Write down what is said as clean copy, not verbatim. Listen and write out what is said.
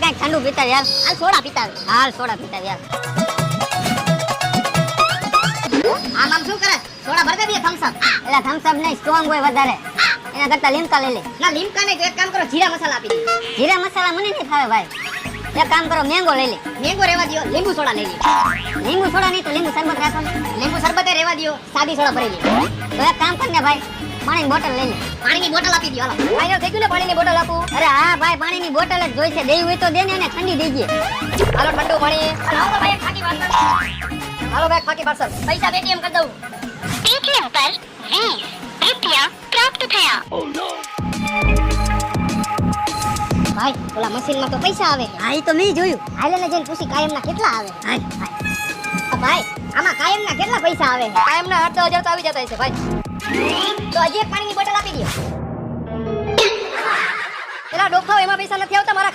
ભાઈ કઈ ઠંડુ પીતા યાર. હાલ સોડા પીતા હાલ સોડા પીતા યાર. આમ શું કરે સોડા ભર દે બે થમ્સ અપ. એટલે થમ્સ અપ નહીં, સ્ટ્રોંગ હોય વધારે. એના કરતા લીમકા લઈ લે. ના લીમકા નહીં તો એક કામ કરો જીરા મસાલા આપી દે. જીરા મસાલા મને નહીં ભાવે ભાઈ. એક કામ કરો, મેંગો લઈ લે. મેંગો રેવા દ્યો, લીંબુ સોડા લઈ લે. લીંબુ સોડા નહીં તો લીંબુ શરબત રાખો ને. લીંબુ શરબતે રેવા દ્યો, સાદી સોડા ભરી લે. તો એક કામ કર ને ભાઈ, પાણીની બોટલ લઈ લે. પાણીની બોટલ આપી દ્યો હાલો. ફાઈનલ થઈ ગયું ને પાણીની બોટલ આપું. અરે હા ભાઈ, પાણીની બોટલ જ જોઈશે. દેવી હોય તો દે ને, એને ઠંડી દેજે. હાલો ઠંડુ પાણી. હાલો ભાઈ એક ખાકી પાર્સલ. હાલો ભાઈ ખાકી પાર્સલ. પૈસા પેટીએમ કરી દઉં. पेटीएम पर 20 रुपया प्राप्त થયા। ભાઈ ઓલા મશીનમાં તો પૈસા આવે. હા ઈ તો મેં જોયું. હાલેને જઈને પૂછી કાયમના કેટલા આવે. હાલ. ભાઈ આમાં કાયમના કેટલા પૈસા આવે. કાયમના 8-10,000 તો આવી જતા હશે ભાઈ. તો હજી એક પાણીની બોટલ આપી દો. પેલા ડોખાઓ એમાં પૈસા નથી આવતા, મારા